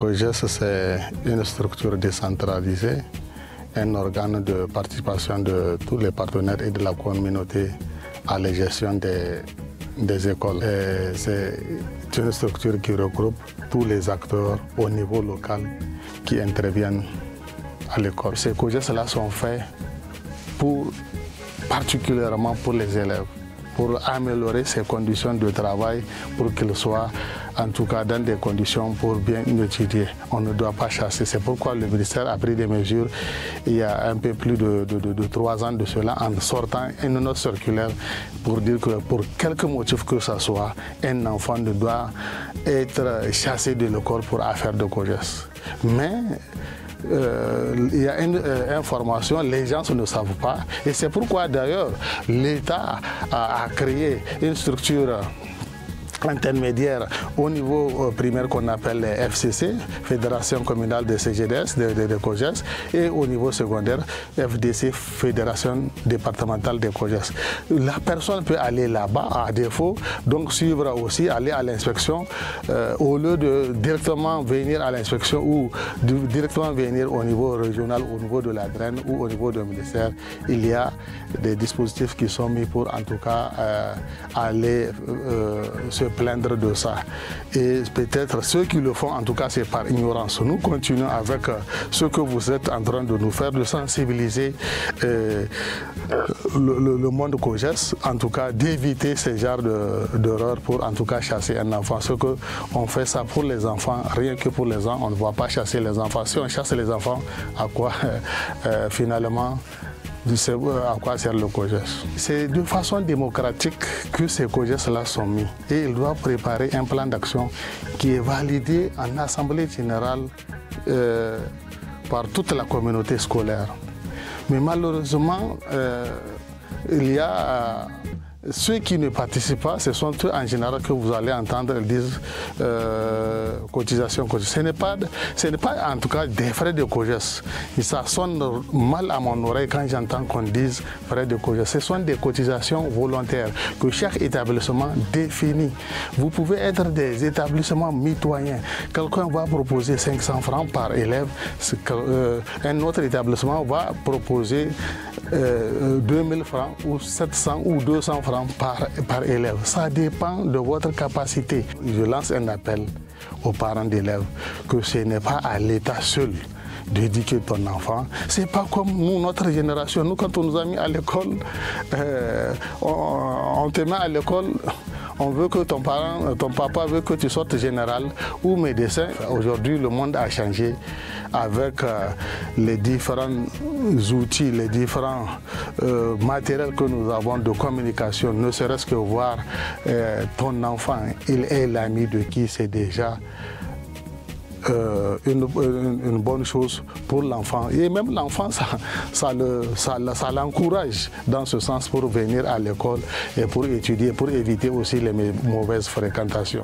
COJES, c'est une structure décentralisée, un organe de participation de tous les partenaires et de la communauté à la gestion des écoles. C'est une structure qui regroupe tous les acteurs au niveau local qui interviennent à l'école. Ces COJES-là sont faits particulièrement pour les élèves, pour améliorer ces conditions de travail, pour qu'ils soient en tout cas dans des conditions pour bien étudier. On ne doit pas chasser. C'est pourquoi le ministère a pris des mesures il y a un peu plus de 3 ans de cela en sortant une note circulaire pour dire que pour quelque motif que ce soit, un enfant ne doit être chassé de l'école pour affaire de COJES. Mais il y a une information, les gens ne savent pas. Et c'est pourquoi d'ailleurs l'État a créé une structure intermédiaire au niveau primaire qu'on appelle les FCC, Fédération communale des CGDS, de COJES, et au niveau secondaire, FDC, Fédération départementale des COJES. La personne peut aller là-bas, à défaut, donc suivre aussi, aller à l'inspection, au lieu de directement venir à l'inspection ou directement venir au niveau régional, au niveau de la DREN ou au niveau du ministère. Il y a des dispositifs qui sont mis pour en tout cas aller se plaindre de ça. Et peut-être ceux qui le font, en tout cas, c'est par ignorance. Nous continuons avec ce que vous êtes en train de nous faire, de sensibiliser le monde COJES, en tout cas d'éviter ce genre d'erreur pour en tout cas chasser un enfant. Ce que on fait ça pour les enfants, rien que pour les enfants, on ne va pas chasser les enfants. Si on chasse les enfants, à quoi finalement à quoi sert le COJES? C'est de façon démocratique que ces COJES-là sont mis. Et ils doivent préparer un plan d'action qui est validé en assemblée générale par toute la communauté scolaire. Mais malheureusement, il y a ceux qui ne participent pas, ce sont eux en général que vous allez entendre, ils disent cotisation. Ce n'est pas en tout cas des frais de COJES. Et ça sonne mal à mon oreille quand j'entends qu'on dise frais de COJES. Ce sont des cotisations volontaires que chaque établissement définit. Vous pouvez être des établissements mitoyens. Quelqu'un va proposer 500 francs par élève. Un autre établissement va proposer 2000 francs ou 700 ou 200 francs par élève. Ça dépend de votre capacité. Je lance un appel aux parents d'élèves que ce n'est pas à l'État seul d'éduquer ton enfant. C'est pas comme nous, notre génération. Nous, quand on nous a mis à l'école, on te met à l'école, on veut que ton papa veut que tu sortes général ou médecin. Aujourd'hui, le monde a changé avec les différents outils, les différents matériels que nous avons de communication. Ne serait-ce que voir ton enfant, il est l'ami de qui, c'est déjà une bonne chose pour l'enfant. Et même l'enfant, ça l'encourage dans ce sens pour venir à l'école et pour étudier, pour éviter aussi les mauvaises fréquentations.